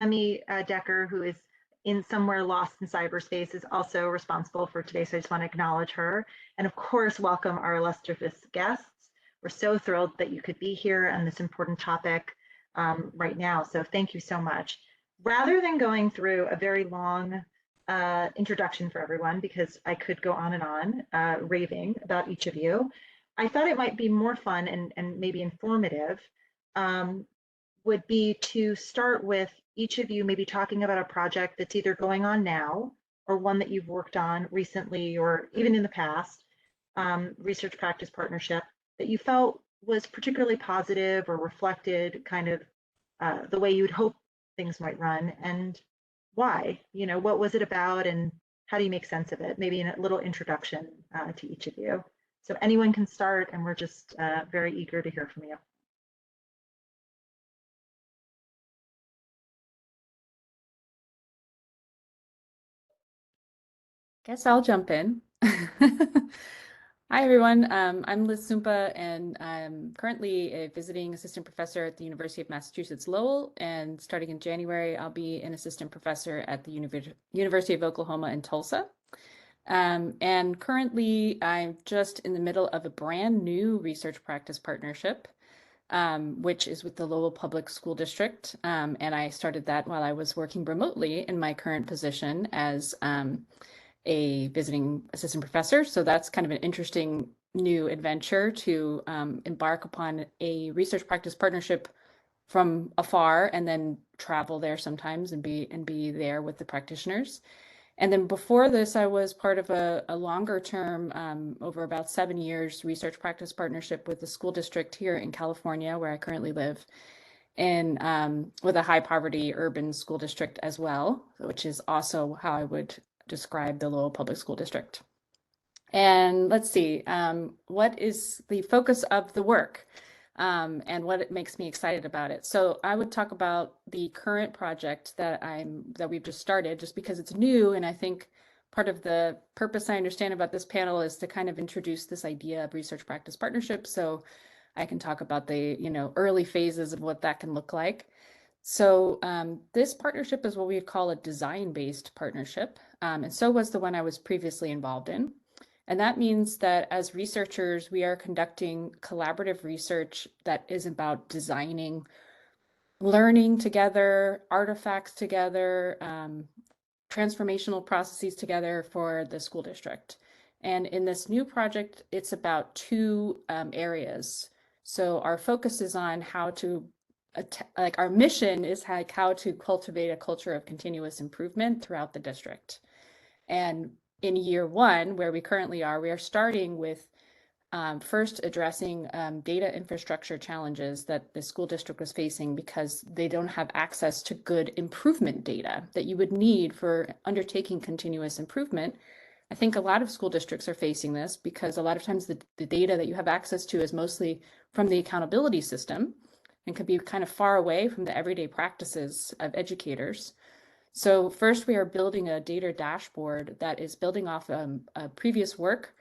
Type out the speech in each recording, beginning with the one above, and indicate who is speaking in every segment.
Speaker 1: Emmy Decker, who is in somewhere lost in cyberspace, is also responsible for today, so I just want to acknowledge her. And of course, welcome our illustrious guests. We're so thrilled that you could be here on this important topic right now, so thank you so much. Rather than going through a very long introduction for everyone, because I could go on and on raving about each of you, I thought it might be more fun and maybe informative would be to start with each of you maybe talking about a project that's either going on now or one that you've worked on recently or even in the past, research practice partnership that you felt was particularly positive or reflected kind of the way you'd hope things might run, and why, you know, what was it about and how do you make sense of it? Maybe in a little introduction to each of you. So anyone can start, and we're just very eager to hear from you.
Speaker 2: Guess I'll jump in. Hi, everyone. I'm Liz Zumpe, and I'm currently a visiting assistant professor at the University of Massachusetts Lowell. And starting in January, I'll be an assistant professor at the University of Oklahoma in Tulsa. And currently, I'm just in the middle of a brand new research practice partnership, which is with the Lowell Public School District. And I started that while I was working remotely in my current position as a visiting assistant professor. So that's kind of an interesting new adventure to embark upon a research practice partnership from afar and then travel there sometimes and be there with the practitioners. And then before this, I was part of a longer term, over about 7 years, research practice partnership with the school district here in California, where I currently live, and with a high poverty urban school district as well, which is also how I would describe the Lowell Public School District. And let's see, what is the focus of the work and what makes me excited about it? So I would talk about the current project that we've just started, just because it's new, and I think part of the purpose I understand about this panel is to kind of introduce this idea of research practice partnership, so I can talk about the early phases of what that can look like. So this partnership is what we call a design-based partnership, and so was the one I was previously involved in. And that means that as researchers, we are conducting collaborative research that is about designing learning together, artifacts together, transformational processes together for the school district. And in this new project, it's about two areas. So our focus is on how to our mission is how to cultivate a culture of continuous improvement throughout the district. And in year one, where we currently are, we are starting with first addressing data infrastructure challenges that the school district was facing because they don't have access to good improvement data that you would need for undertaking continuous improvement. I think a lot of school districts are facing this because a lot of times the data that you have access to is mostly from the accountability system and could be kind of far away from the everyday practices of educators. So first, we are building a data dashboard that is building off a previous work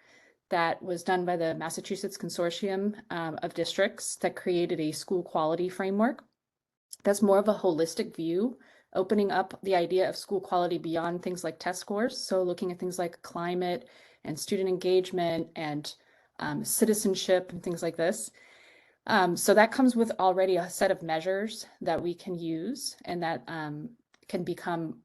Speaker 2: that was done by the Massachusetts Consortium of districts that created a school quality framework. That's more of a holistic view, opening up the idea of school quality beyond things like test scores. So looking at things like climate and student engagement and citizenship and things like this. So that comes with already a set of measures that we can use and that can become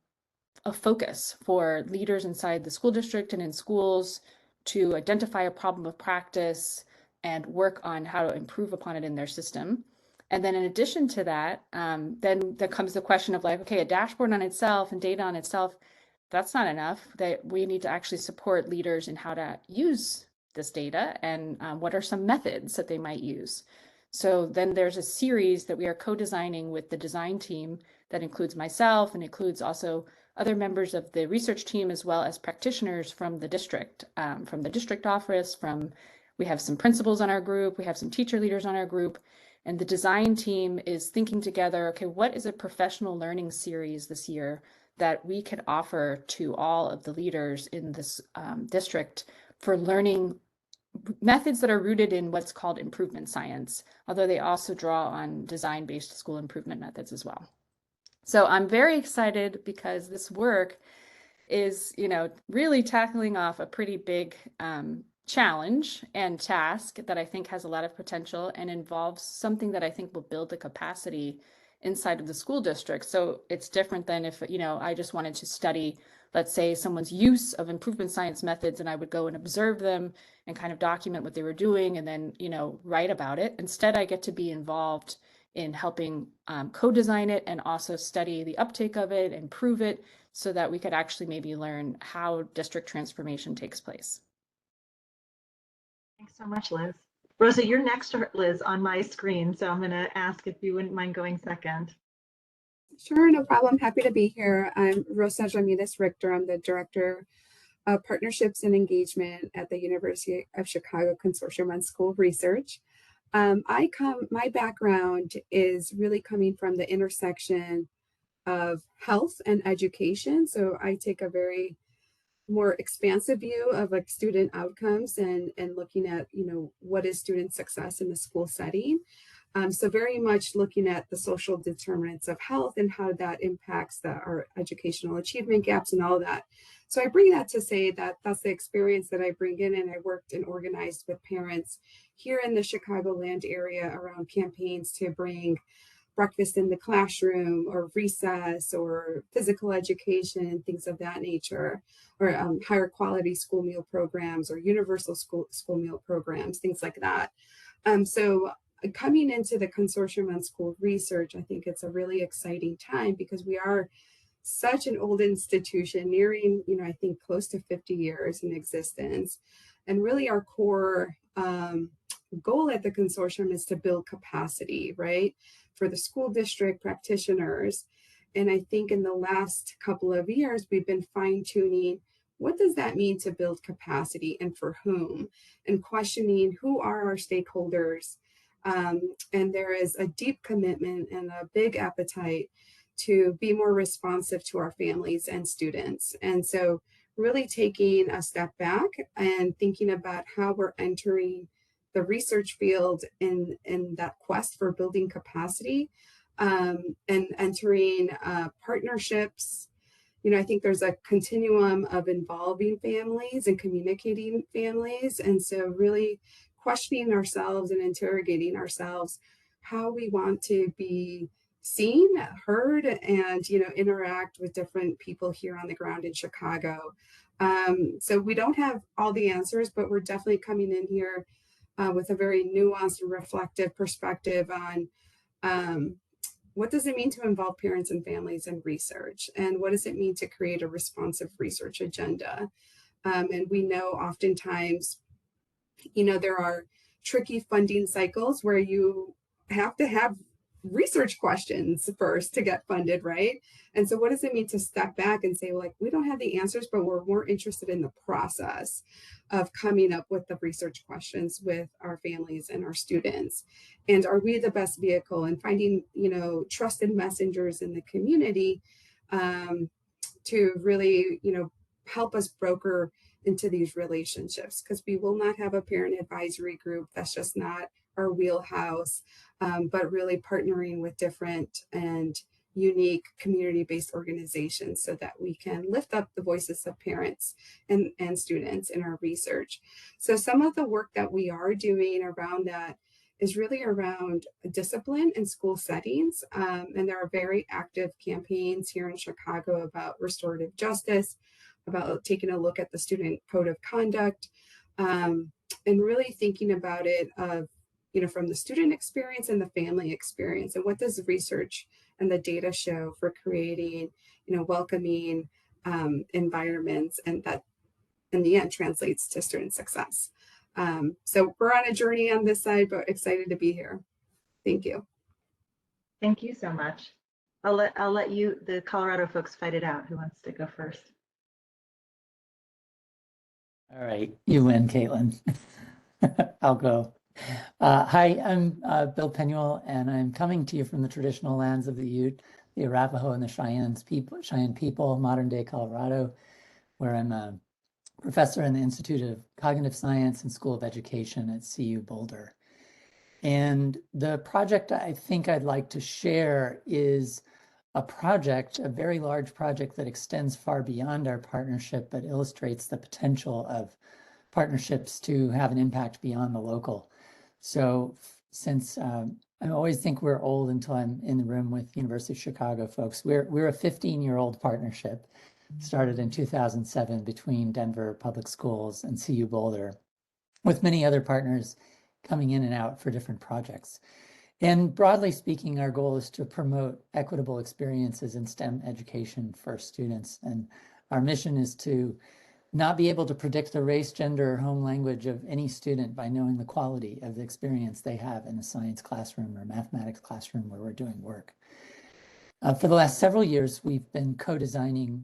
Speaker 2: a focus for leaders inside the school district and in schools to identify a problem of practice and work on how to improve upon it in their system. And then in addition to that, then there comes the question of like, okay, a dashboard on itself and data on itself, that's not enough. That we need to actually support leaders in how to use this data and what are some methods that they might use. So then there's a series that we are co-designing with the design team that includes myself and includes also other members of the research team, as well as practitioners from the district office, we have some principals on our group, we have some teacher leaders on our group, and the design team is thinking together, okay, what is a professional learning series this year that we can offer to all of the leaders in this district for learning methods that are rooted in what's called improvement science, although they also draw on design-based school improvement methods as well. So I'm very excited because this work is, really tackling off a pretty big challenge and task that I think has a lot of potential and involves something that I think will build the capacity inside of the school district. So it's different than if, I just wanted to study, let's say, someone's use of improvement science methods, and I would go and observe them and kind of document what they were doing and then, write about it. Instead, I get to be involved in helping co-design it and also study the uptake of it and prove it so that we could actually maybe learn how district transformation takes place.
Speaker 1: Thanks so much, Liz. Rosa, you're next to Liz on my screen, so I'm going to ask if you wouldn't mind going second.
Speaker 3: Sure, no problem. Happy to be here. I'm Rosa Ramirez Richter. I'm the Director of Partnerships and Engagement at the University of Chicago Consortium on School Research. My background is really coming from the intersection of health and education. So I take a very more expansive view of like student outcomes and looking at, what is student success in the school setting. So very much looking at the social determinants of health and how that impacts our educational achievement gaps and all of that. So I bring that to say that that's the experience that I bring in, and I worked and organized with parents here in the Chicagoland area around campaigns to bring breakfast in the classroom or recess or physical education, things of that nature, or higher quality school meal programs or universal school meal programs, things like that. So coming into the Consortium on School Research, I think it's a really exciting time because we are such an old institution, nearing, I think close to 50 years in existence. And really our core goal at the consortium is to build capacity, right, for the school district practitioners. And I think in the last couple of years, we've been fine-tuning what does that mean to build capacity and for whom, and questioning who are our stakeholders. And there is a deep commitment and a big appetite to be more responsive to our families and students. And so really taking a step back and thinking about how we're entering the research field in that quest for building capacity, and entering partnerships. I think there's a continuum of involving families and communicating families. And so really questioning ourselves and interrogating ourselves how we want to be seen, heard, and interact with different people here on the ground in Chicago. So we don't have all the answers, but we're definitely coming in here with a very nuanced and reflective perspective on what does it mean to involve parents and families in research, and what does it mean to create a responsive research agenda. And we know oftentimes, there are tricky funding cycles where you have to have research questions first to get funded, right? And so what does it mean to step back and say, like, we don't have the answers, but we're more interested in the process of coming up with the research questions with our families and our students? And are we the best vehicle in finding, trusted messengers in the community to really, help us broker into these relationships? Because we will not have a parent advisory group. That's just not our wheelhouse, but really partnering with different and unique community-based organizations so that we can lift up the voices of parents and students in our research. So some of the work that we are doing around that is really around discipline in school settings. And there are very active campaigns here in Chicago about restorative justice, about taking a look at the student code of conduct, and really thinking about it from the student experience and the family experience, and what does the research and the data show for creating, welcoming environments, and that in the end translates to student success. So we're on a journey on this side, but excited to be here. Thank you.
Speaker 1: Thank you so much. I'll let you, the Colorado folks, fight it out. Who wants to go first?
Speaker 4: All right, you win, Caitlin. I'll go. Hi, I'm Bill Penuel, and I'm coming to you from the traditional lands of the Ute, the Arapaho, and the Cheyenne people, modern-day Colorado, where I'm a professor in the Institute of Cognitive Science and School of Education at CU Boulder. And the project I think I'd like to share is a project, a very large project that extends far beyond our partnership, but illustrates the potential of partnerships to have an impact beyond the local. So since I always think we're old until I'm in the room with University of Chicago folks, we're a 15-year-old partnership, started in 2007 between Denver Public Schools and CU Boulder, with many other partners coming in and out for different projects. And broadly speaking, our goal is to promote equitable experiences in STEM education for students. And our mission is to not be able to predict the race, gender, or home language of any student by knowing the quality of the experience they have in a science classroom or mathematics classroom where we're doing work. For the last several years, we've been co-designing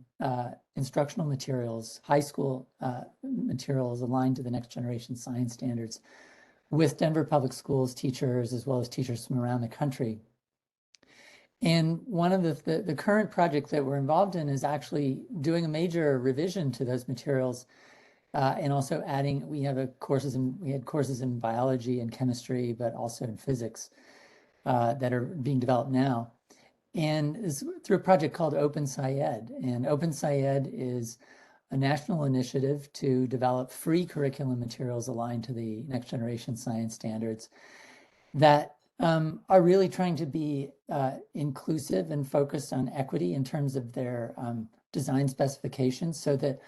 Speaker 4: instructional materials, high school materials aligned to the next generation science standards with Denver Public Schools teachers, as well as teachers from around the country. And one of the current project that we're involved in is actually doing a major revision to those materials, and also adding, we had courses in biology and chemistry, but also in physics that are being developed now. And it's through a project called Open SciEd. And Open SciEd is a national initiative to develop free curriculum materials aligned to the next generation science standards that are really trying to be inclusive and focused on equity in terms of their design specifications, so that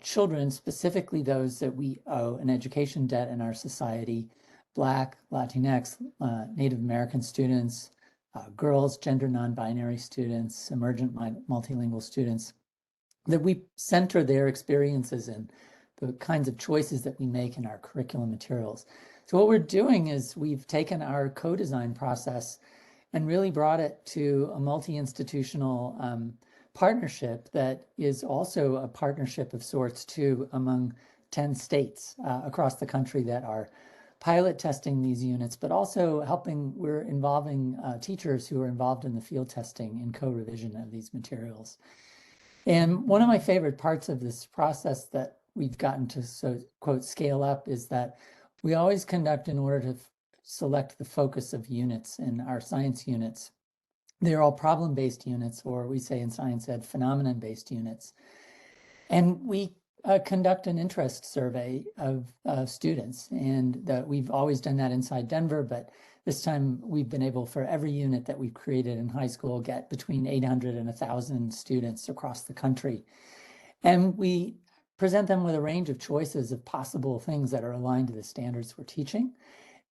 Speaker 4: children, specifically those that we owe an education debt in our society, Black, Latinx, Native American students, girls, gender non-binary students, emergent multilingual students, that we center their experiences in the kinds of choices that we make in our curriculum materials. So what we're doing is we've taken our co-design process and really brought it to a multi-institutional partnership that is also a partnership of sorts too among 10 states across the country that are pilot testing these units, but also we're involving teachers who are involved in the field testing and co-revision of these materials. And one of my favorite parts of this process that we've gotten to, so quote, scale up, is that we always conduct, in order to select the focus of units in our science units, they're all problem-based units, or we say in science ed, phenomenon-based units. And we conduct an interest survey of students, and that we've always done that inside Denver, but this time we've been able, for every unit that we've created in high school, get between 800 and 1,000 students across the country. And we present them with a range of choices of possible things that are aligned to the standards we're teaching.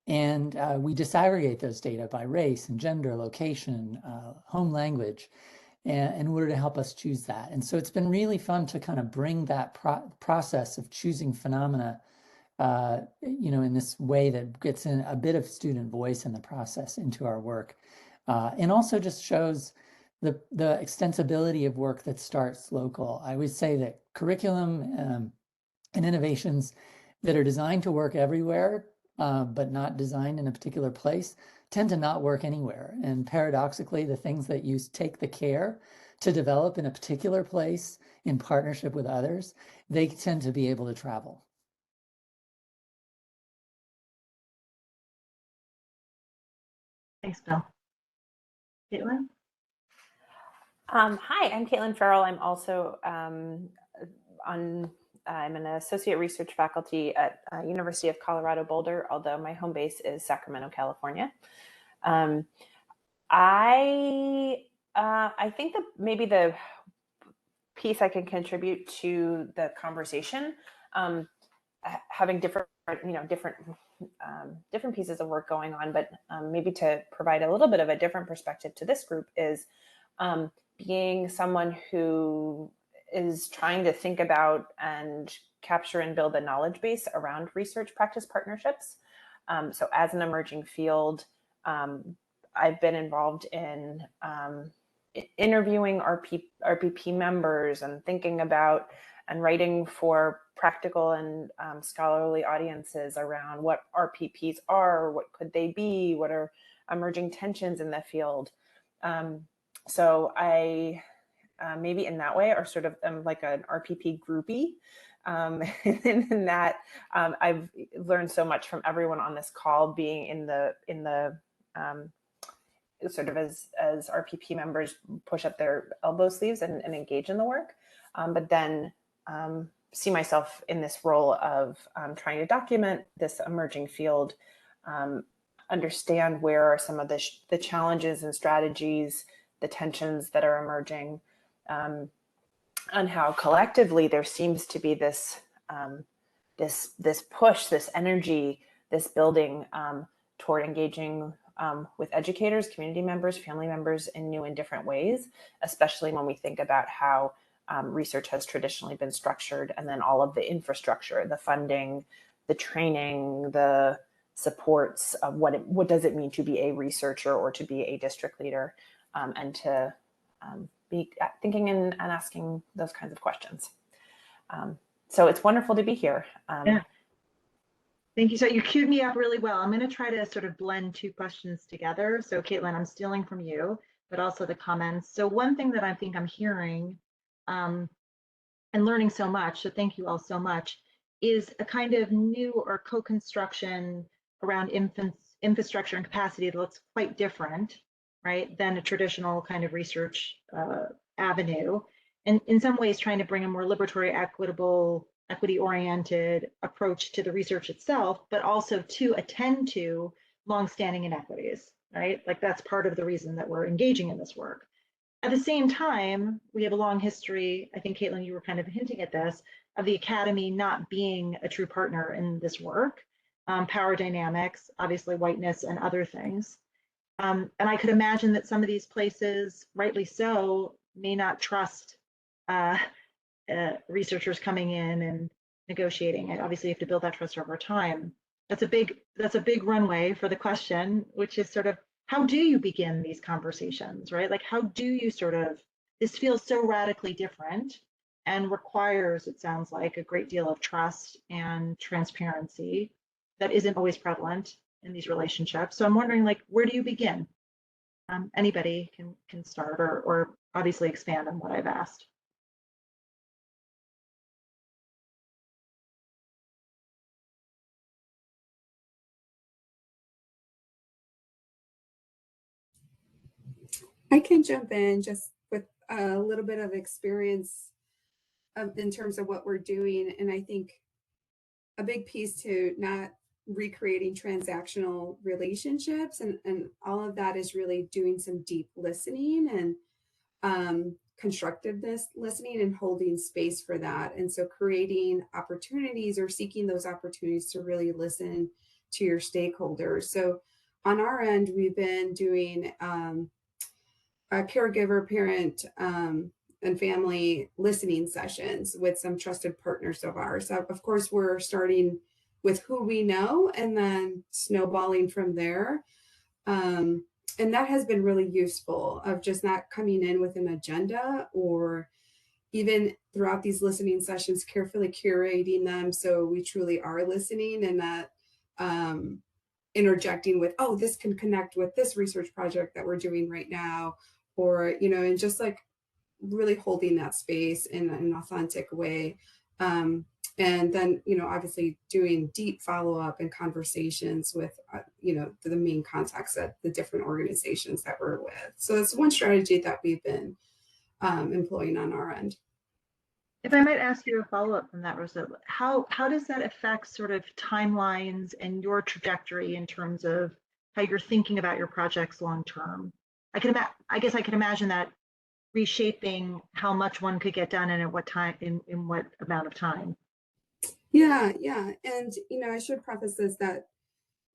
Speaker 4: And we disaggregate those data by race and gender, location, home language, in order to help us choose that. And so it's been really fun to kind of bring that process of choosing phenomena in this way that gets in a bit of student voice in the process into our work, and also just shows the extensibility of work that starts local. I would say that curriculum and innovations that are designed to work everywhere, but not designed in a particular place, tend to not work anywhere. And paradoxically, the things that you take the care to develop in a particular place in partnership with others, they tend to be able to travel.
Speaker 1: Thanks, Bill. Caitlin?
Speaker 5: Hi, I'm Caitlin Farrell. I'm also I'm an associate research faculty at University of Colorado Boulder, although my home base is Sacramento, California. I think that maybe the piece I can contribute to the conversation, having different pieces of work going on, but maybe to provide a little bit of a different perspective to this group, is being someone who is trying to think about and capture and build a knowledge base around research practice partnerships. So as an emerging field, I've been involved in interviewing RPP members and thinking about and writing for practical and scholarly audiences around what RPPs are, what could they be, what are emerging tensions in the field. So I maybe in that way are sort of like an RPP groupie. In that I've learned so much from everyone on this call, being in the sort of as RPP members push up their elbow sleeves and engage in the work, but then see myself in this role of trying to document this emerging field, understand where are some of the challenges and strategies, the tensions that are emerging, and how collectively there seems to be this this push, this energy, this building toward engaging with educators, community members, family members in new and different ways, especially when we think about how research has traditionally been structured, and then all of the infrastructure, the funding, the training, the supports of what does it mean to be a researcher or to be a district leader, and to be thinking and asking those kinds of questions. So it's wonderful to be here.
Speaker 1: Yeah. Thank you. So you queued me up really well. I'm going to try to sort of blend two questions together. So Caitlin, I'm stealing from you, but also the comments. So one thing that I think I'm hearing and learning so much, so thank you all so much, is a kind of new or co-construction around infrastructure and capacity that looks quite different, right, than a traditional kind of research avenue. And in some ways trying to bring a more liberatory, equitable, equity-oriented approach to the research itself, but also to attend to longstanding inequities, right? Like that's part of the reason that we're engaging in this work. At the same time, we have a long history, I think, Caitlin, you were kind of hinting at this, of the academy not being a true partner in this work, power dynamics, obviously whiteness and other things. And I could imagine that some of these places, rightly so, may not trust researchers coming in and negotiating. And obviously you have to build that trust over time. That's a big runway for the question, which is sort of, how do you begin these conversations, right? Like, how do you sort of, this feels so radically different and requires, it sounds like, a great deal of trust and transparency that isn't always prevalent in these relationships. So I'm wondering, like, where do you begin? Anybody can start or obviously expand on what I've asked.
Speaker 3: I can jump in just with a little bit of experience in terms of what we're doing. And I think a big piece to not recreating transactional relationships and all of that is really doing some deep listening and constructiveness listening and holding space for that. And so creating opportunities or seeking those opportunities to really listen to your stakeholders. So on our end, we've been doing a caregiver, parent, and family listening sessions with some trusted partners of ours. So of course, we're starting with who we know and then snowballing from there. And that has been really useful of just not coming in with an agenda or even throughout these listening sessions, carefully curating them so we truly are listening and not interjecting with, oh, this can connect with this research project that we're doing right now, or, you know, and just like really holding that space in an authentic way. And then, you know, obviously doing deep follow-up and conversations with, you know, the main contacts at the different organizations that we're with. So it's one strategy that we've been employing on our end.
Speaker 1: If I might ask you a follow-up from that, Rosa, how does that affect sort of timelines and your trajectory in terms of how you're thinking about your projects long-term? I guess I can imagine that reshaping how much one could get done and at what time, in what amount of time.
Speaker 3: Yeah. And, you know, I should preface this that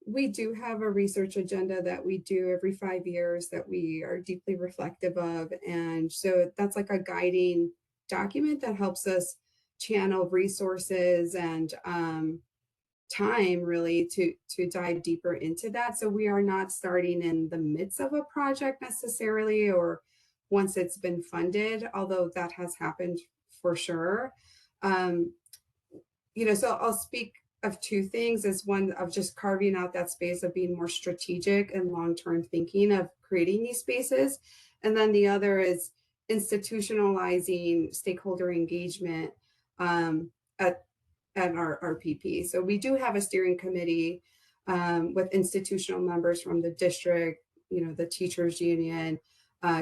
Speaker 3: we do have a research agenda that we do every 5 years that we are deeply reflective of. And so that's like a guiding document that helps us channel resources and time really to dive deeper into that. So we are not starting in the midst of a project necessarily or once it's been funded, although that has happened for sure. You know, so I'll speak of two things. Is one of just carving out that space of being more strategic and long-term thinking of creating these spaces. And then the other is institutionalizing stakeholder engagement at our RPP. So we do have a steering committee with institutional members from the district, you know, the teachers union,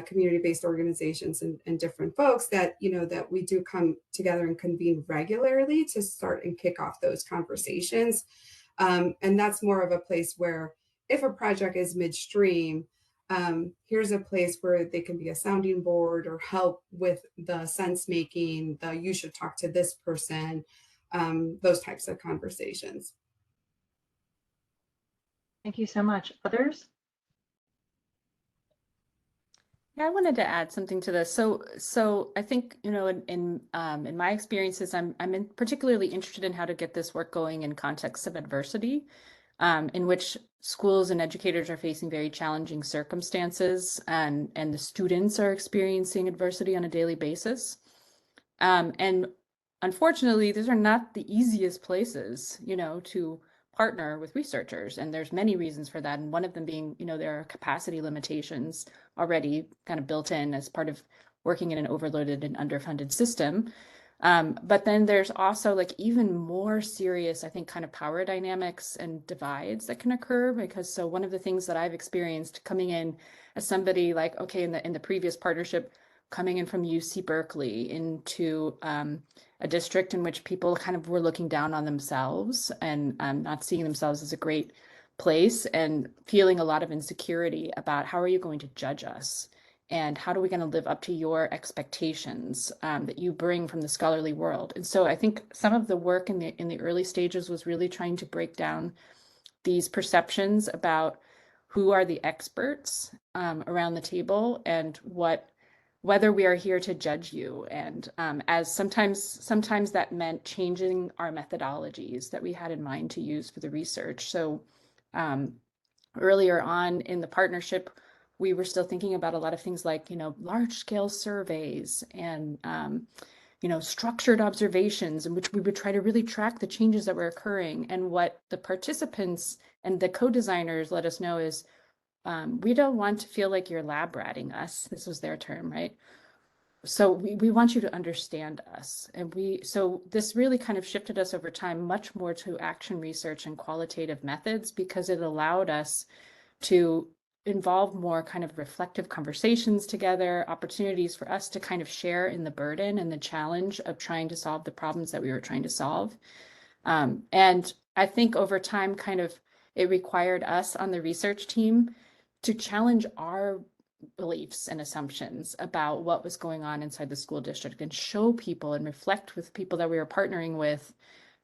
Speaker 3: community-based organizations and different folks that, you know, that we do come together and convene regularly to start and kick off those conversations. And that's more of a place where if a project is midstream, here's a place where they can be a sounding board or help with the sense making, the you should talk to this person, those types of conversations.
Speaker 1: Thank you so much. Others?
Speaker 2: Yeah, I wanted to add something to this. So I think, you know, in my experiences, I'm particularly interested in how to get this work going in contexts of adversity, in which schools and educators are facing very challenging circumstances, and the students are experiencing adversity on a daily basis. And unfortunately, these are not the easiest places, you know, to partner with researchers. And there's many reasons for that. And one of them being, you know, there are capacity limitations already kind of built in as part of working in an overloaded and underfunded system. But then there's also like even more serious, I think, kind of power dynamics and divides that can occur, because so one of the things that I've experienced coming in as somebody like, okay, in the previous partnership, coming in from UC Berkeley into a district in which people kind of were looking down on themselves and not seeing themselves as a great place, and feeling a lot of insecurity about how are you going to judge us, and how are we going to live up to your expectations that you bring from the scholarly world. And so I think some of the work in the early stages was really trying to break down these perceptions about who are the experts around the table, and whether we are here to judge you. And as sometimes that meant changing our methodologies that we had in mind to use for the research. So earlier on in the partnership, we were still thinking about a lot of things like, you know, large scale surveys and, you know, structured observations in which we would try to really track the changes that were occurring. And what the participants and the co-designers let us know is, we don't want to feel like you're lab ratting us. This was their term, right? So we want you to understand us. And so this really kind of shifted us over time much more to action research and qualitative methods, because it allowed us to involve more kind of reflective conversations together, opportunities for us to kind of share in the burden and the challenge of trying to solve the problems that we were trying to solve. And I think over time, kind of, it required us on the research team to challenge our beliefs and assumptions about what was going on inside the school district, and show people and reflect with people that we were partnering with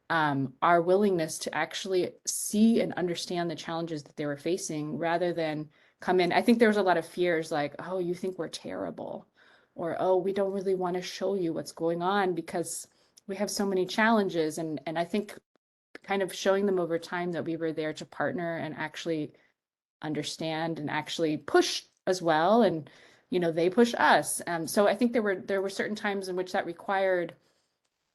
Speaker 2: our willingness to actually see and understand the challenges that they were facing, rather than come in. I think there was a lot of fears like, oh, you think we're terrible, or, oh, we don't really want to show you what's going on because we have so many challenges. And I think kind of showing them over time that we were there to partner and actually understand and actually push as well. And, you know, they push us. So I think there were certain times in which that required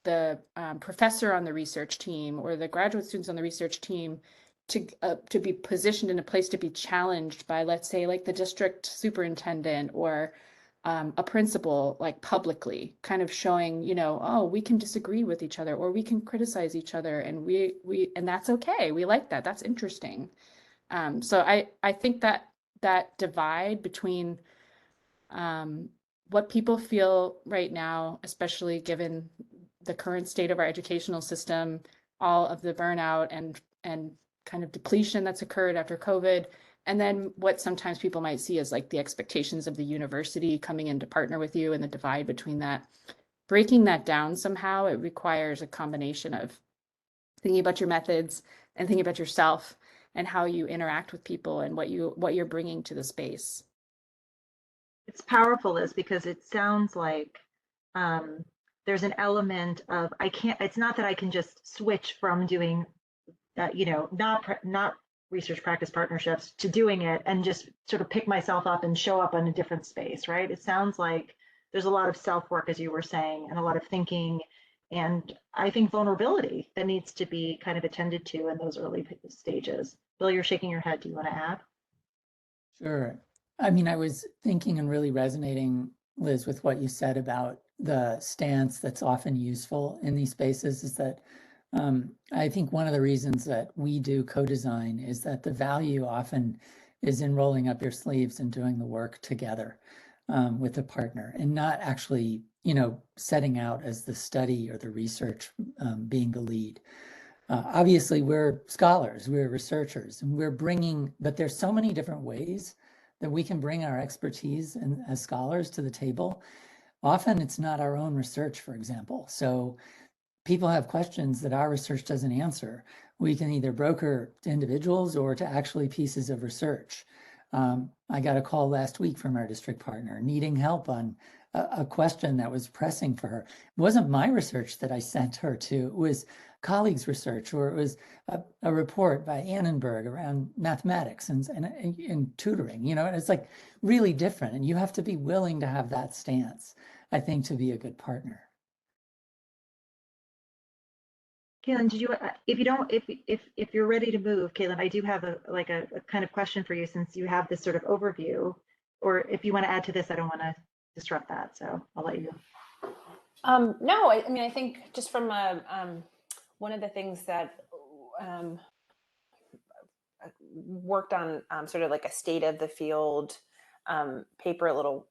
Speaker 2: the professor on the research team or the graduate students on the research team to be positioned in a place to be challenged by, let's say, like the district superintendent or a principal, like publicly, kind of showing, you know, oh, we can disagree with each other, or we can criticize each other, and and that's okay. We like that. That's interesting. So I think that divide between what people feel right now, especially given the current state of our educational system, all of the burnout and kind of depletion that's occurred after COVID, and then what sometimes people might see as like the expectations of the university coming in to partner with you, and the divide between that. Breaking that down somehow, it requires a combination of thinking about your methods and thinking about yourself and how you interact with people and what you're bringing to the space.
Speaker 1: It's powerful, Liz, because it sounds like there's an element of it's not that I can just switch from doing you know, not research practice partnerships to doing it and just sort of pick myself up and show up in a different space, right? It sounds like there's a lot of self-work, as you were saying, and a lot of thinking, and I think vulnerability that needs to be kind of attended to in those early stages. Bill, you're shaking your head. Do you want to add?
Speaker 4: Sure. I mean, I was thinking and really resonating, Liz, with what you said about the stance that's often useful in these spaces is that I think one of the reasons that we do co-design is that the value often is in rolling up your sleeves and doing the work together with a partner, and not actually, setting out as the study or the research being the lead. Obviously, we're scholars, we're researchers, and but there's so many different ways that we can bring our expertise as scholars to the table. Often it's not our own research, for example. So people have questions that our research doesn't answer. We can either broker to individuals or to actually pieces of research. I got a call last week from our district partner needing help on a question that was pressing for her. It wasn't my research that I sent her to. It was colleagues' research, or it was a report by Annenberg around mathematics and tutoring. And it's like really different. And you have to be willing to have that stance, I think, to be a good partner.
Speaker 1: Caitlin, did you, if you're ready to move, Caitlin, I do have a kind of question for you, since you have this sort of overview, or if you want to add to this, I don't want to disrupt that, so I'll let you.
Speaker 5: No, I mean, I think just from one of the things that worked on sort of like a state of the field paper, a little,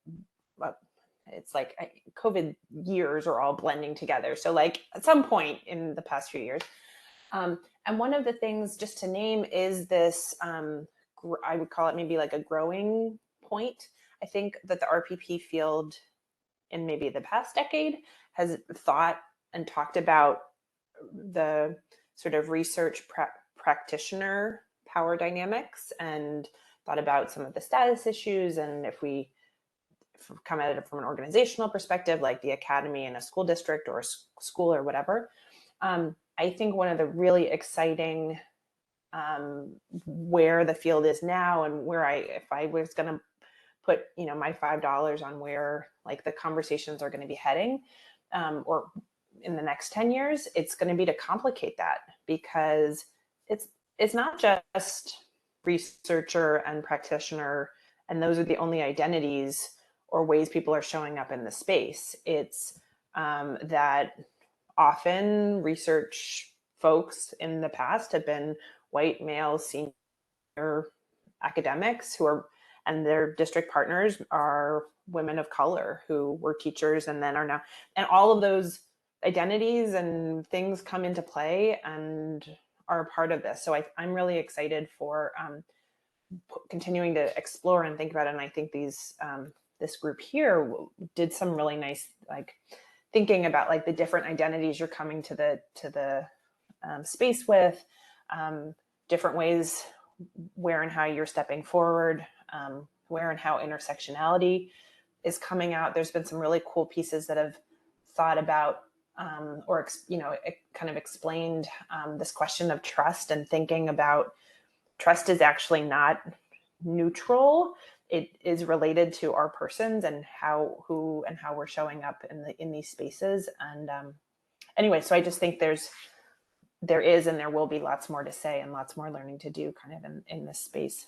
Speaker 5: it's like COVID years are all blending together. So like at some point in the past few years. And one of the things, just to name, is this, I would call it maybe like a growing point. I think that the RPP field in maybe the past decade has thought and talked about the sort of research practitioner power dynamics, and thought about some of the status issues, and if we come at it from an organizational perspective, like the academy in a school district or a school or whatever. I think one of the really exciting where the field is now, and where if I was going to put my $5 on where like the conversations are going to be heading, or in the next 10 years, it's going to be to complicate that, because it's not just researcher and practitioner, and those are the only identities or ways people are showing up in the space. It's that often research folks in the past have been white male senior academics and their district partners are women of color who were teachers and then are now, and all of those identities and things come into play and are a part of this. So I'm really excited for continuing to explore and think about it. And I think this group here did some really nice, like thinking about like the different identities you're coming to the space with, different ways where and how you're stepping forward, where and how intersectionality is coming out. There's been some really cool pieces that have thought about or it kind of explained this question of trust, and thinking about trust is actually not neutral. It is related to our persons and how we're showing up in these spaces. And anyway, so I just think there is and there will be lots more to say and lots more learning to do kind of in this space.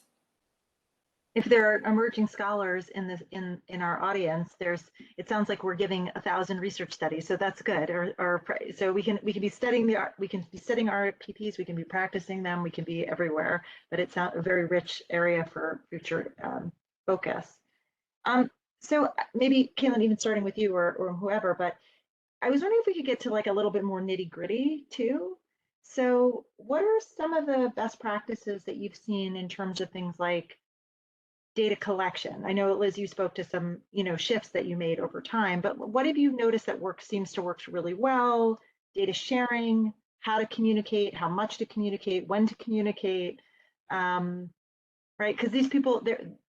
Speaker 1: If there are emerging scholars in our audience, it sounds like we're giving 1,000 research studies, so that's good. So we can be studying our PPs, we can be practicing them, we can be everywhere. But it's a very rich area for future focus. So maybe Caitlin, even starting with you or whoever, but I was wondering if we could get to like a little bit more nitty gritty too. So what are some of the best practices that you've seen in terms of things like data collection? I know, Liz, you spoke to some, shifts that you made over time, but what have you noticed that seems to work really well? Data sharing, how to communicate, how much to communicate, when to communicate, right? Because these people,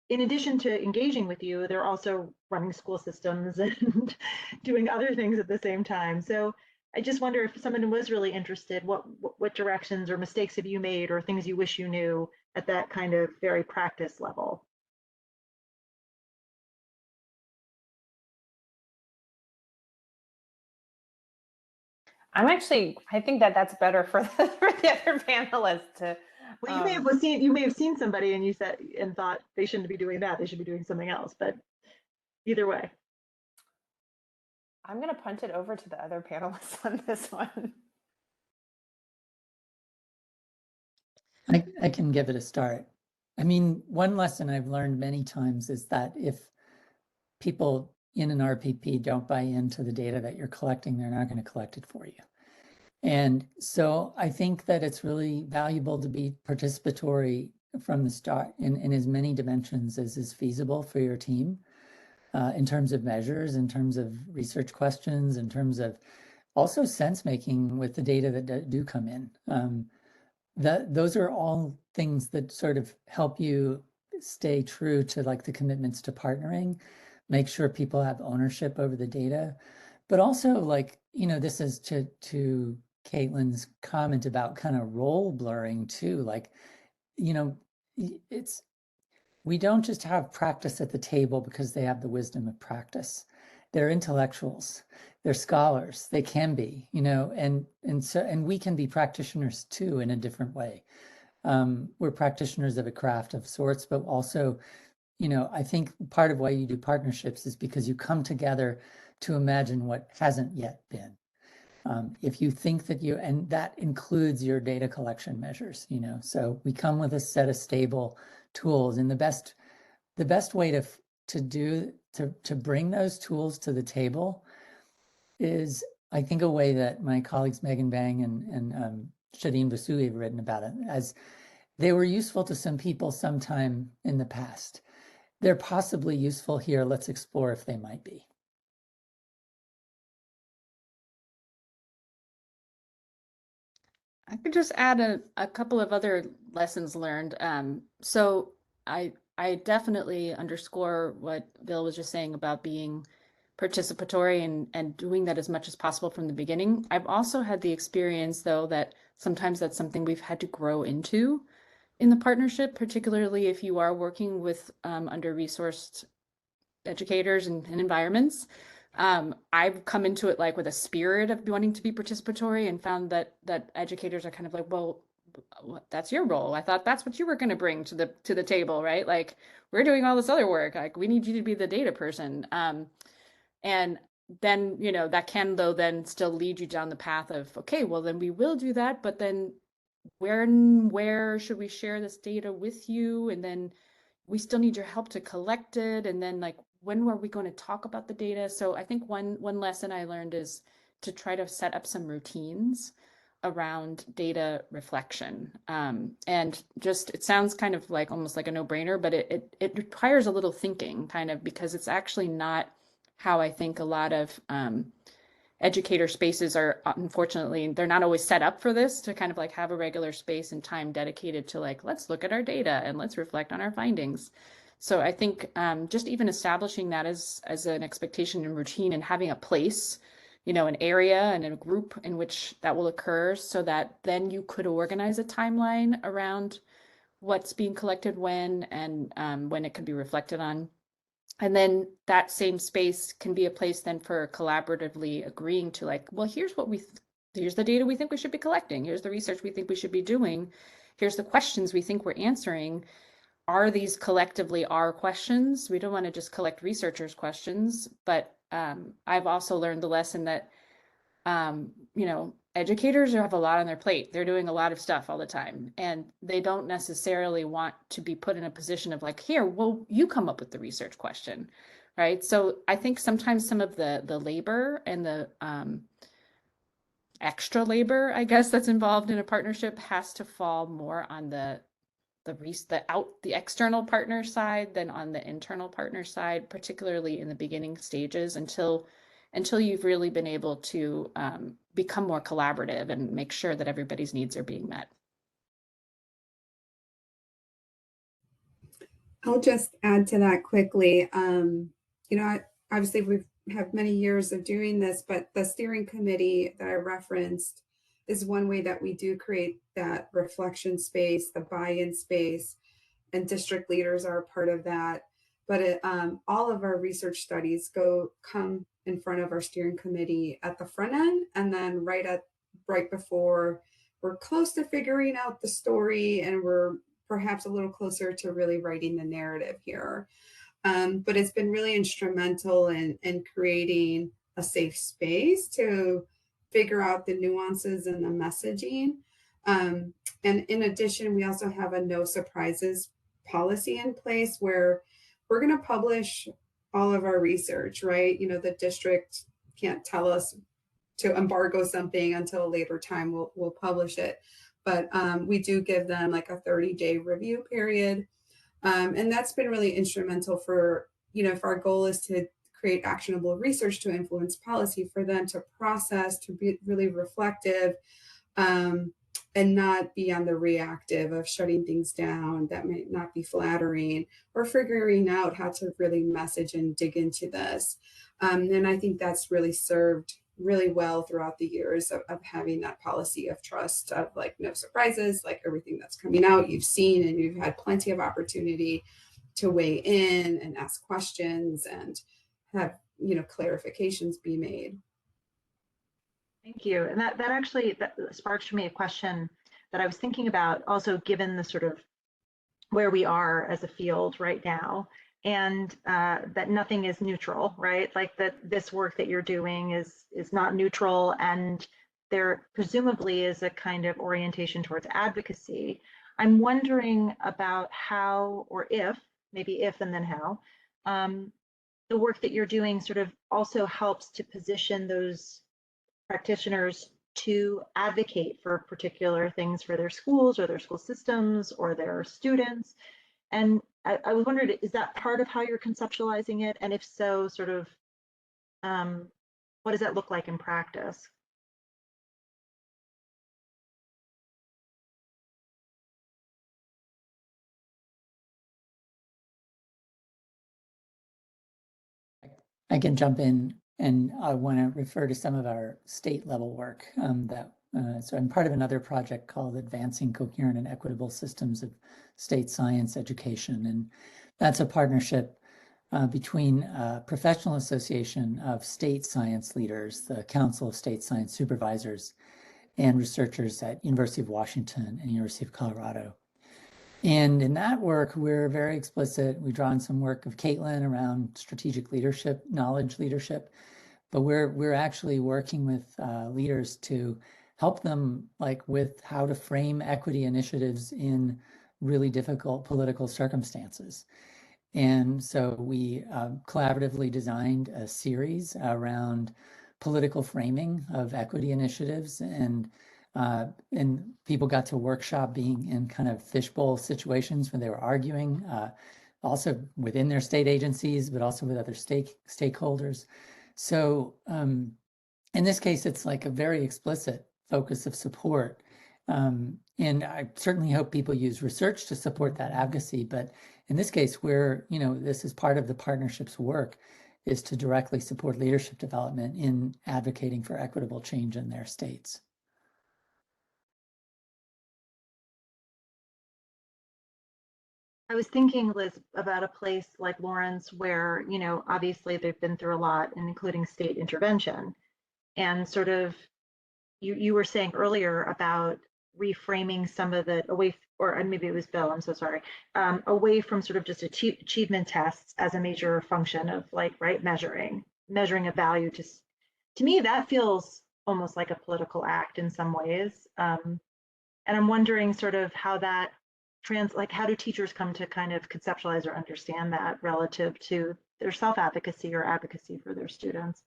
Speaker 1: in addition to engaging with you, they're also running school systems and doing other things at the same time. So I just wonder if someone was really interested, what directions or mistakes have you made, or things you wish you knew at that kind of very practice level?
Speaker 5: I think that's better for the other panelists to.
Speaker 1: Well, you may have seen somebody and you said and thought they shouldn't be doing that. They should be doing something else. But either way,
Speaker 5: I'm going to punt it over to the other panelists on this one.
Speaker 4: I can give it a start. I mean, one lesson I've learned many times is that if people in an RPP don't buy into the data that you're collecting, they're not going to collect it for you. And so I think that it's really valuable to be participatory from the start in as many dimensions as is feasible for your team, in terms of measures, in terms of research questions, in terms of also sense making with the data that do come in. Those are all things that sort of help you stay true to like the commitments to partnering, make sure people have ownership over the data, but also like, you know, this is to Caitlin's comment about kind of role blurring too. Like, you know, we don't just have practice at the table because they have the wisdom of practice. They're intellectuals, they're scholars, they can be, you know, and we can be practitioners too in a different way. We're practitioners of a craft of sorts, but also, you know, I think part of why you do partnerships is because you come together to imagine what hasn't yet been. If you think that and that includes your data collection measures, you know, so we come with a set of stable tools, and the best way to bring those tools to the table is, I think, a way that my colleagues Megan Bang and Shadeen Basui have written about it, as they were useful to some people sometime in the past. They're possibly useful here. Let's explore if they might be.
Speaker 2: I could just add a couple of other lessons learned. So I definitely underscore what Bill was just saying about being participatory and doing that as much as possible from the beginning. I've also had the experience, though, that sometimes that's something we've had to grow into in the partnership, particularly if you are working with under-resourced educators and environments. I've come into it like with a spirit of wanting to be participatory, and found that educators are kind of like, well, that's your role. I thought that's what you were going to bring to the table, right? Like, we're doing all this other work. Like, we need you to be the data person. And then, you know, that can, though, then still lead you down the path of, okay, well, then we will do that, but then where should we share this data with you? And then we still need your help to collect it. And then, like, when are we going to talk about the data? So I think one lesson I learned is to try to set up some routines around data reflection. And just, it sounds kind of like almost like a no-brainer, but it requires a little thinking, kind of, because it's actually not how I think a lot of educator spaces are, unfortunately, they're not always set up for this, to kind of like have a regular space and time dedicated to like, let's look at our data and let's reflect on our findings. So I think just even establishing that as an expectation and routine, and having a place, you know, an area and a group in which that will occur, so that then you could organize a timeline around what's being collected when, and when it can be reflected on. And then that same space can be a place then for collaboratively agreeing to, like, well, here's the data we think we should be collecting. Here's the research we think we should be doing. Here's the questions we think we're answering. Are these collectively our questions? We don't want to just collect researchers' questions, but I've also learned the lesson that, you know, educators have a lot on their plate. They're doing a lot of stuff all the time, and they don't necessarily want to be put in a position of like, here, well, you come up with the research question, right? So I think sometimes some of the labor and the extra labor, I guess, that's involved in a partnership has to fall more on the external partner side than on the internal partner side, particularly in the beginning stages, until you've really been able to become more collaborative and make sure that everybody's needs are being met.
Speaker 3: I'll just add to that quickly. You know, obviously we have many years of doing this, but the steering committee that I referenced is one way that we do create that reflection space, the buy-in space, and district leaders are a part of that. But all of our research studies come in front of our steering committee at the front end, and then right before we're close to figuring out the story, and we're perhaps a little closer to really writing the narrative here. But it's been really instrumental in creating a safe space to figure out the nuances and the messaging. And in addition, we also have a no surprises policy in place where we're going to publish all of our research, right? You know, the district can't tell us to embargo something until a later time. We'll publish it. But we do give them like a 30-day review period. And that's been really instrumental for, you know, if our goal is to create actionable research to influence policy, for them to process, to be really reflective, and not be on the reactive of shutting things down that might not be flattering, or figuring out how to really message and dig into this. And I think that's really served really well throughout the years of having that policy of trust, of like no surprises, like everything that's coming out you've seen, and you've had plenty of opportunity to weigh in and ask questions and have, you know, clarifications be made.
Speaker 1: Thank you. And that actually sparks for me a question that I was thinking about, also given the sort of where we are as a field right now, and that nothing is neutral, right? Like that this work that you're doing is not neutral, and there presumably is a kind of orientation towards advocacy. I'm wondering about how, or if, maybe if and then how, the work that you're doing sort of also helps to position those practitioners to advocate for particular things for their schools or their school systems or their students. And I was wondering, is that part of how you're conceptualizing it? And if so, sort of, what does that look like in practice?
Speaker 4: I can jump in, and I want to refer to some of our state level work so I'm part of another project called Advancing Coherent and Equitable Systems of State Science Education. And that's a partnership between a professional association of state science leaders, the Council of State Science Supervisors, and researchers at University of Washington and University of Colorado. And in that work, we're very explicit. We draw on some work of Caitlin around strategic leadership, knowledge leadership, but we're actually working with leaders to help them like with how to frame equity initiatives in really difficult political circumstances. And so we collaboratively designed a series around political framing of equity initiatives, and people got to workshop being in kind of fishbowl situations when they were arguing, also within their state agencies, but also with other stakeholders. So in this case, it's like a very explicit focus of support. And I certainly hope people use research to support that advocacy. But in this case, where, you know, this is part of the partnership's work, is to directly support leadership development in advocating for equitable change in their states.
Speaker 1: I was thinking, Liz, about a place like Lawrence where, you know, obviously they've been through a lot, including state intervention. And sort of, you were saying earlier about reframing some of the away, or maybe it was Bill, I'm so sorry, away from sort of just achievement tests as a major function of like, right, measuring a value. To me, that feels almost like a political act in some ways. And I'm wondering sort of how that how do teachers come to kind of conceptualize or understand that relative to their self-advocacy or advocacy for their students?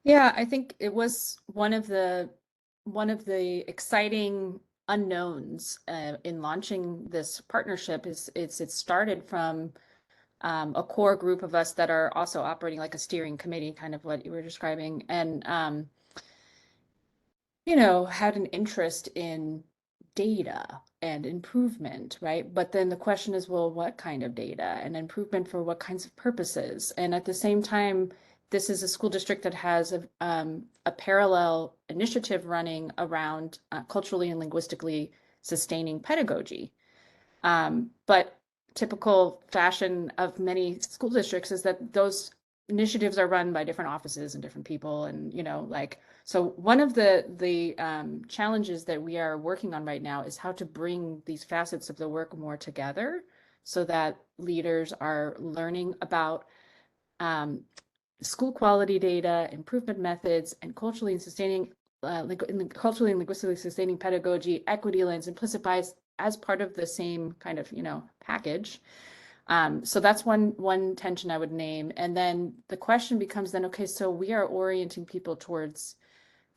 Speaker 2: Yeah, I think it was one of the exciting unknowns in launching this partnership. It started from a core group of us that are also operating like a steering committee, kind of what you were describing, and you know, had an interest in data and improvement, right? But then the question is, well, what kind of data and improvement for what kinds of purposes? And at the same time, this is a school district that has a parallel initiative running around culturally and linguistically sustaining pedagogy. But typical fashion of many school districts is that those initiatives are run by different offices and different people, and you know, like, so one of the challenges that we are working on right now is how to bring these facets of the work more together so that leaders are learning about school quality data, improvement methods, and culturally and linguistically sustaining pedagogy, equity lens, implicit bias, as part of the same kind of, you know, package. So that's one tension I would name. And then the question becomes then, okay, so we are orienting people towards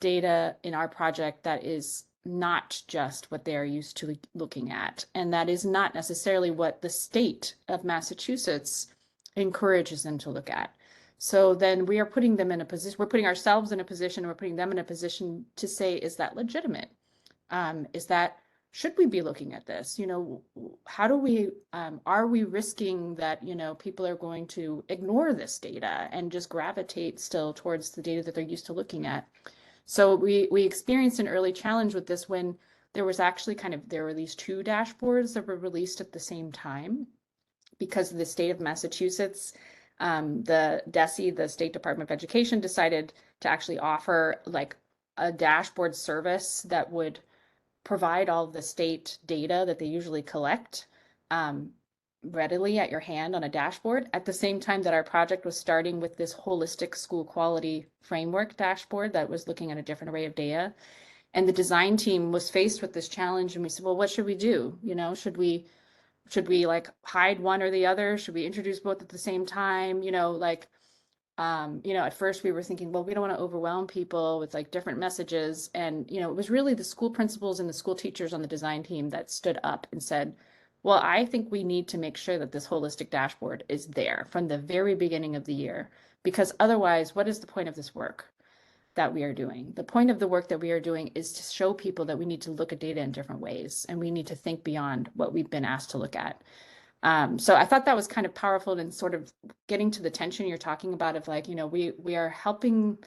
Speaker 2: data in our project that is not just what they are used to looking at. And that is not necessarily what the state of Massachusetts encourages them to look at. So then we are putting them in a position, we're putting ourselves in a position, we're putting them in a position to say, is that legitimate? Should we be looking at this? You know, how do we, are we risking that, you know, people are going to ignore this data and just gravitate still towards the data that they're used to looking at? So we experienced an early challenge with this when there was actually there were these two dashboards that were released at the same time because of the state of Massachusetts. The DESE, the State Department of Education, decided to actually offer like a dashboard service that would provide all the state data that they usually collect readily at your hand on a dashboard at the same time that our project was starting with this holistic school quality framework dashboard that was looking at a different array of data. And the design team was faced with this challenge and we said, well, what should we do? You know, should we like hide one or the other? Should we introduce both at the same time? You know, like, you know, at first we were thinking, well, we don't want to overwhelm people with like different messages. And, you know, it was really the school principals and the school teachers on the design team that stood up and said, well, I think we need to make sure that this holistic dashboard is there from the very beginning of the year, because otherwise, what is the point of this work that we are doing? The point of the work that we are doing is to show people that we need to look at data in different ways and we need to think beyond what we've been asked to look at. So I thought that was kind of powerful and sort of getting to the tension you're talking about of like, you know, we are helping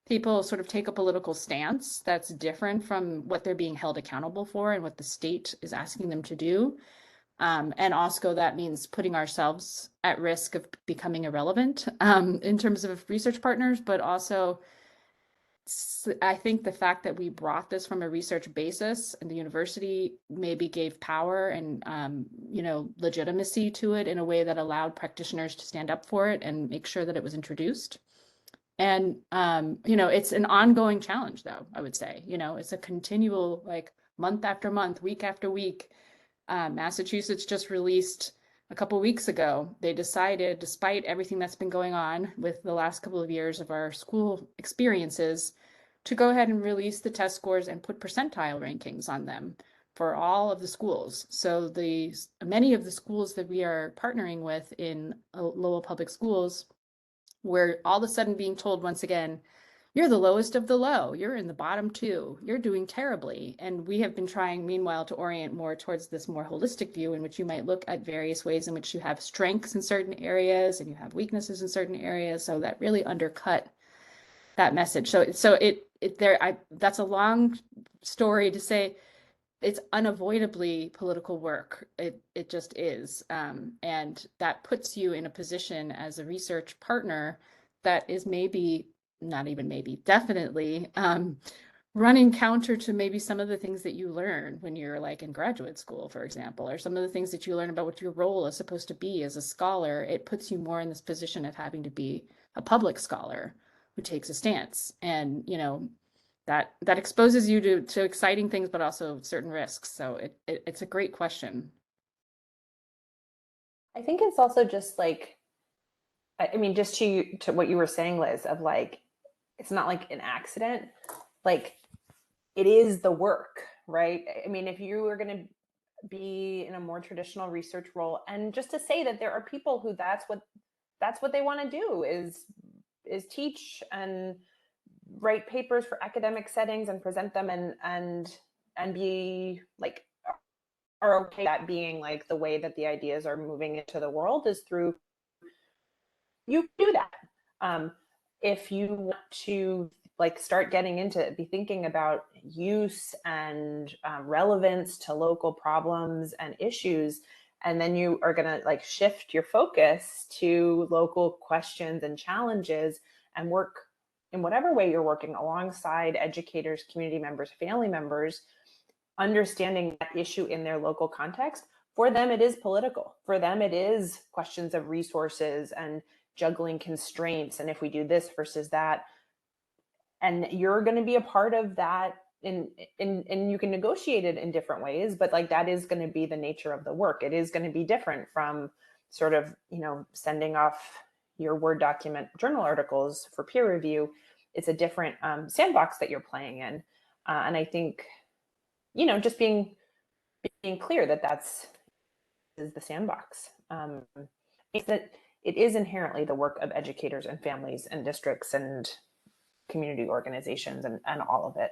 Speaker 2: people sort of take a political stance that's different from what they're being held accountable for and what the state is asking them to do. And also that means putting ourselves at risk of becoming irrelevant in terms of research partners, but also I think the fact that we brought this from a research basis and the university maybe gave power and, you know, legitimacy to it in a way that allowed practitioners to stand up for it and make sure that it was introduced. And, you know, it's an ongoing challenge though, I would say, you know, it's a continual like month after month, week after week. Massachusetts just released a couple of weeks ago, they decided, despite everything that's been going on with the last couple of years of our school experiences, to go ahead and release the test scores and put percentile rankings on them for all of the schools. So many of the schools that we are partnering with in Lowell Public Schools, we're all of a sudden being told once again, you're the lowest of the low. You're in the bottom two. You're doing terribly. And we have been trying, meanwhile, to orient more towards this more holistic view in which you might look at various ways in which you have strengths in certain areas and you have weaknesses in certain areas. So that really undercut that message. So that's a long story to say it's unavoidably political work. It just is. And that puts you in a position as a research partner that is maybe, not even maybe, definitely running counter to maybe some of the things that you learn when you're like in graduate school, for example, or some of the things that you learn about what your role is supposed to be as a scholar. It puts you more in this position of having to be a public scholar who takes a stance. And, you know, that exposes you to exciting things, but also certain risks. So it's a great question.
Speaker 5: I think it's also just like, I mean, just to what you were saying, Liz, of like, it's not like an accident, like it is the work, right? I mean, if you were going to be in a more traditional research role, and just to say that there are people who that's what they want to do is teach and write papers for academic settings and present them and be like, are okay that being like the way that the ideas are moving into the world is through, you do that. If you want to like start getting into be thinking about use and relevance to local problems and issues, and then you are going to like shift your focus to local questions and challenges and work in whatever way you're working alongside educators, community members, family members, understanding that issue in their local context. For them, it is political. For them, it is questions of resources and juggling constraints. And if we do this versus that, and you're going to be a part of that and you can negotiate it in different ways, but like that is going to be the nature of the work. It is going to be different from sort of, sending off your Word document journal articles for peer review. It's a different sandbox that you're playing in. And I think, just being clear that that's the sandbox. It's that it is inherently the work of educators and families and districts and community organizations and all of it.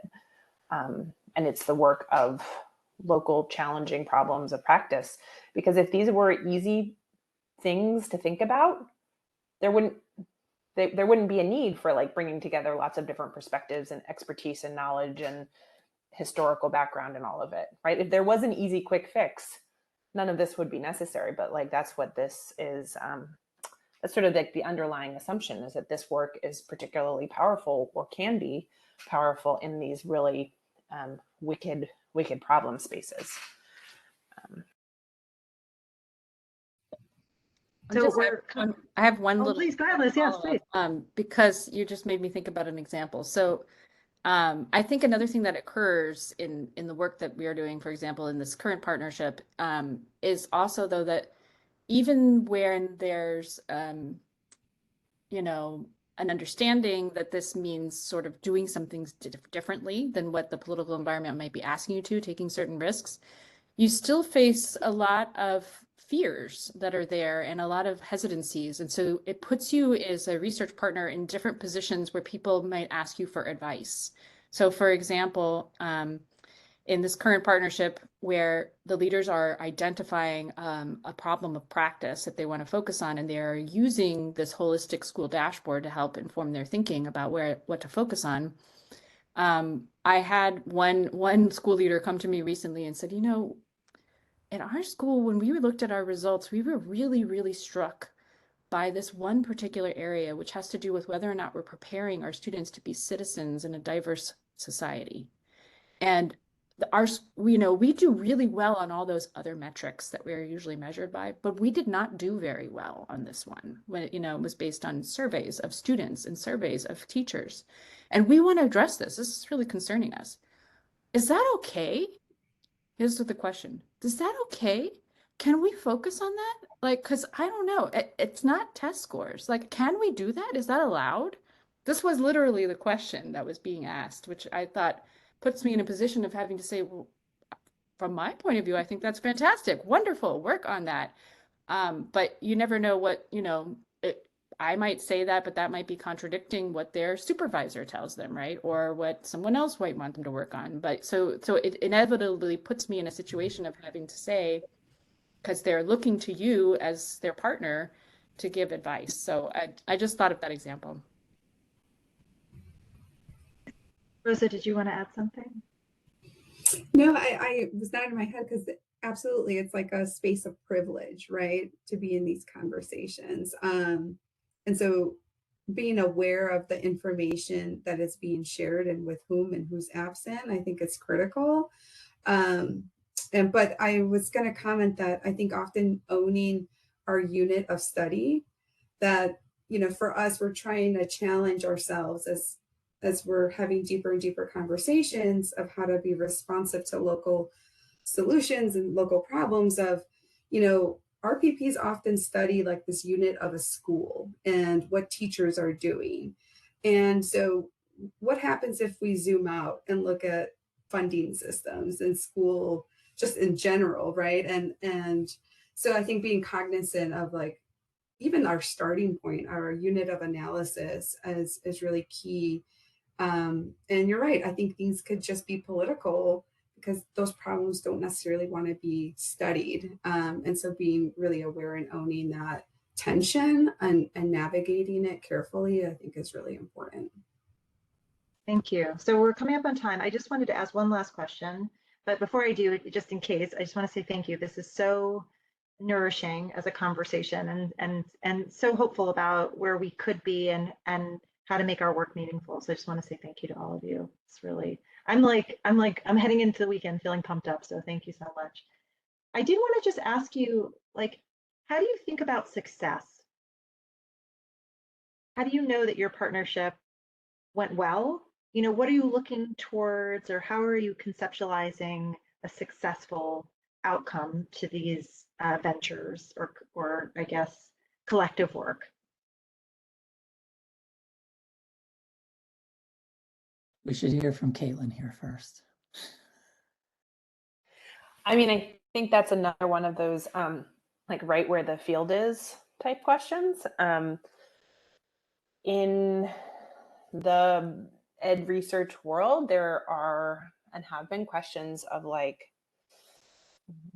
Speaker 5: And it's the work of local challenging problems of practice. Because if these were easy things to think about, there wouldn't be a need for like bringing together lots of different perspectives and expertise and knowledge and historical background and all of it, right? If there was an easy quick fix, none of this would be necessary. But like that's what this is. That's sort of like the underlying assumption, is that this work is particularly powerful, or can be powerful, in these really wicked problem spaces.
Speaker 2: I have one little.
Speaker 1: Please go ahead, Liz. Yes, please.
Speaker 2: Because you just made me think about an example. So I think another thing that occurs in the work that we are doing, for example, in this current partnership, is also, though, that even when there's, an understanding that this means sort of doing some things differently than what the political environment might be asking you to, taking certain risks, you still face a lot of fears that are there and a lot of hesitancies. And so it puts you as a research partner in different positions where people might ask you for advice. So for example, in this current partnership where the leaders are identifying a problem of practice that they want to focus on, and they're using this holistic school dashboard to help inform their thinking about what to focus on. I had one school leader come to me recently and said, in our school, when we looked at our results, we were really, really struck by this one particular area, which has to do with whether or not we're preparing our students to be citizens in a diverse society. And we do really well on all those other metrics that we're usually measured by, but we did not do very well on this one when it was based on surveys of students and surveys of teachers. And we want to address this. This is really concerning us. Is that okay? Here's the question. Is that okay? Can we focus on that? Because I don't know. It's not test scores. Can we do that? Is that allowed? This was literally the question that was being asked, which I thought puts me in a position of having to say, well, from my point of view, I think that's fantastic. Wonderful. Work on that. But you never know what, I might say that, but that might be contradicting what their supervisor tells them, right? Or what someone else might want them to work on. But so it inevitably puts me in a situation of having to say, because they're looking to you as their partner to give advice. So I just thought of that example.
Speaker 1: Rosa, did you want to add something?
Speaker 3: No, I was nodding my head because absolutely, it's like a space of privilege, right? To be in these conversations. And so being aware of the information that is being shared and with whom and who's absent, I think it's critical. But I was going to comment that I think often owning our unit of study, that, for us, we're trying to challenge ourselves as we're having deeper and deeper conversations of how to be responsive to local solutions and local problems of, RPPs often study like this unit of a school and what teachers are doing. And so what happens if we zoom out and look at funding systems and school just in general, right? And so I think being cognizant of even our starting point, our unit of analysis is really key. And you're right, I think things could just be political because those problems don't necessarily want to be studied. And so being really aware and owning that tension and navigating it carefully, I think is really important.
Speaker 1: Thank you. So we're coming up on time. I just wanted to ask one last question, but before I do, just in case, I just want to say thank you. This is so nourishing as a conversation and so hopeful about where we could be and how to make our work meaningful. So I just want to say thank you to all of you. It's really, I'm heading into the weekend feeling pumped up. So thank you so much. I did want to just ask you, how do you think about success? How do you know that your partnership went well? what are you looking towards, or how are you conceptualizing a successful outcome to these ventures, or I guess collective work?
Speaker 4: We should hear from Caitlin here first.
Speaker 5: I mean, I think that's another one of those like right where the field is type questions. In the ed research world, there are and have been questions of like,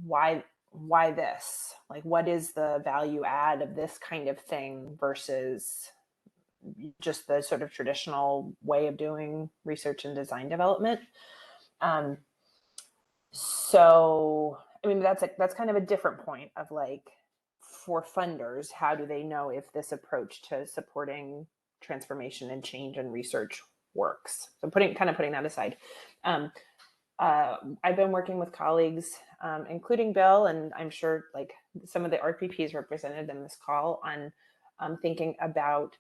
Speaker 5: why this? Like, what is the value add of this kind of thing versus just the sort of traditional way of doing research and design development? So, I mean, that's kind of a different point of like, for funders, how do they know if this approach to supporting transformation and change and research works? So putting that aside, I've been working with colleagues, including Bill, and I'm sure like some of the RPPs represented in this call on thinking about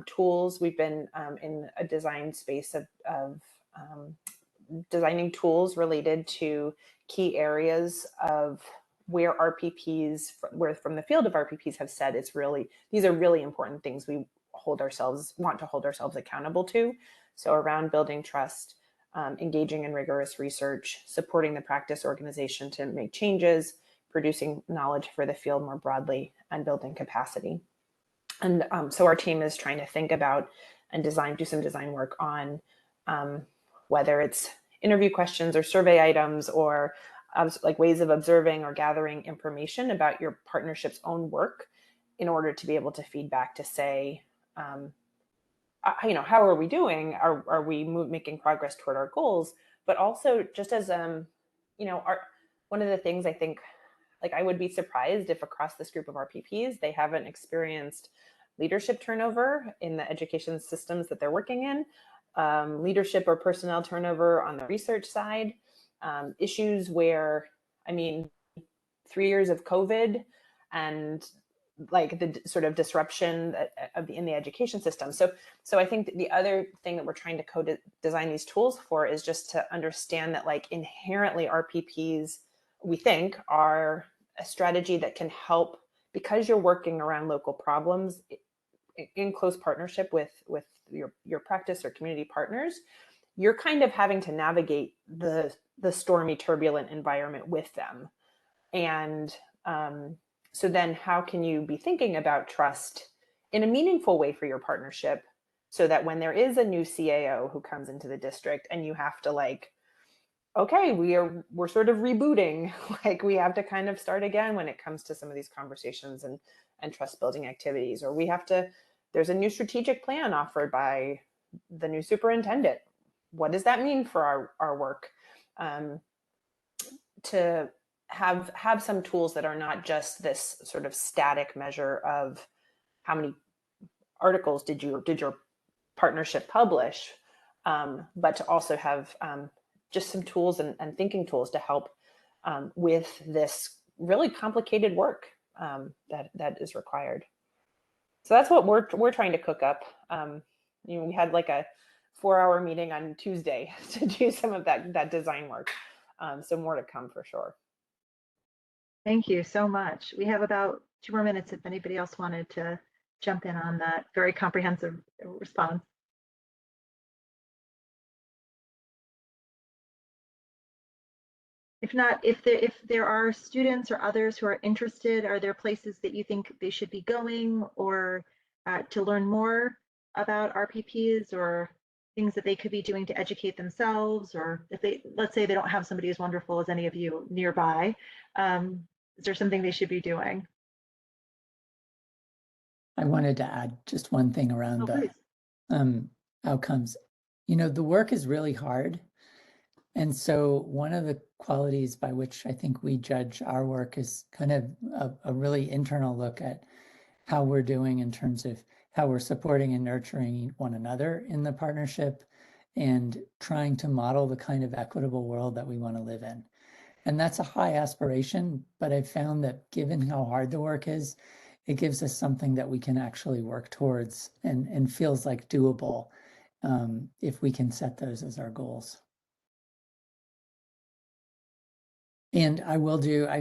Speaker 5: tools. We've been in a design space of designing tools related to key areas of where RPPs, where from the field of RPPs have said these are really important things we want to hold ourselves accountable to. So around building trust, engaging in rigorous research, supporting the practice organization to make changes, producing knowledge for the field more broadly, and building capacity. And so our team is trying to think about and do some design work on whether it's interview questions or survey items or like ways of observing or gathering information about your partnership's own work in order to be able to feed back to say, how are we doing? Are we making progress toward our goals? But also just as, one of the things I think, like I would be surprised if across this group of RPPs, they haven't experienced leadership turnover in the education systems that they're working in, leadership or personnel turnover on the research side, issues where, 3 years of COVID and like the sort of disruption in the education system. So I think that the other thing that we're trying to co-design these tools for is just to understand that like inherently RPPs, we think, are a strategy that can help, because you're working around local problems in close partnership with your practice or community partners. You're kind of having to navigate the stormy, turbulent environment with them. And so then how can you be thinking about trust in a meaningful way for your partnership so that when there is a new CAO who comes into the district and you have to like, okay, we're sort of rebooting, like we have to kind of start again when it comes to some of these conversations and trust building activities, or there's a new strategic plan offered by the new superintendent. What does that mean for our work? To have some tools that are not just this sort of static measure of how many articles did your partnership publish, but to also have just some tools and thinking tools to help with this really complicated work that is required. So that's what we're trying to cook up. We had like a 4-hour meeting on Tuesday to do some of that design work. So more to come for sure.
Speaker 1: Thank you so much. We have about 2 more minutes if anybody else wanted to jump in on that very comprehensive response. If not, if there are students or others who are interested, are there places that you think they should be going, or to learn more about RPPs, or things that they could be doing to educate themselves? Or if let's say they don't have somebody as wonderful as any of you nearby, is there something they should be doing?
Speaker 4: I wanted to add just one thing around the outcomes. The work is really hard. And so one of the qualities by which I think we judge our work is kind of a really internal look at how we're doing in terms of how we're supporting and nurturing one another in the partnership and trying to model the kind of equitable world that we want to live in. And that's a high aspiration, but I've found that given how hard the work is, it gives us something that we can actually work towards and feels like doable. if we can set those as our goals. And I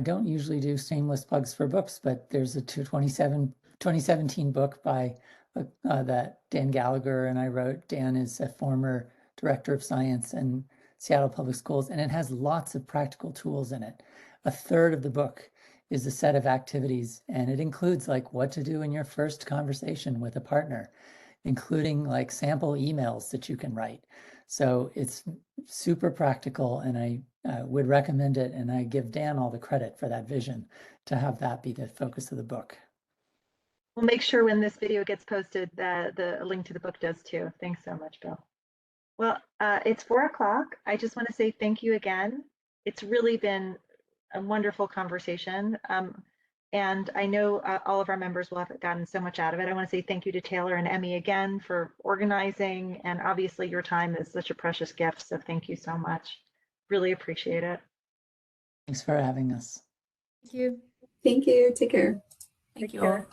Speaker 4: don't usually do shameless plugs for books, but there's a 2017 book by that Dan Gallagher and I wrote. Dan is a former director of science in Seattle Public Schools, and it has lots of practical tools in it. A third of the book is a set of activities, and it includes like what to do in your first conversation with a partner, including like sample emails that you can write. So it's super practical, and I would recommend it, and I give Dan all the credit for that vision to have that be the focus of the book.
Speaker 1: We'll make sure when this video gets posted that the link to the book does too. Thanks so much, Bill. Well, it's 4 o'clock. I just want to say thank you again. It's really been a wonderful conversation. And I know all of our members will have gotten so much out of it. I want to say thank you to Taylor and Emmy again for organizing. And obviously your time is such a precious gift. So thank you so much. Really appreciate it.
Speaker 4: Thanks for having us.
Speaker 2: Thank you.
Speaker 3: Thank you. Take care.
Speaker 2: Thank you
Speaker 1: care.
Speaker 2: all.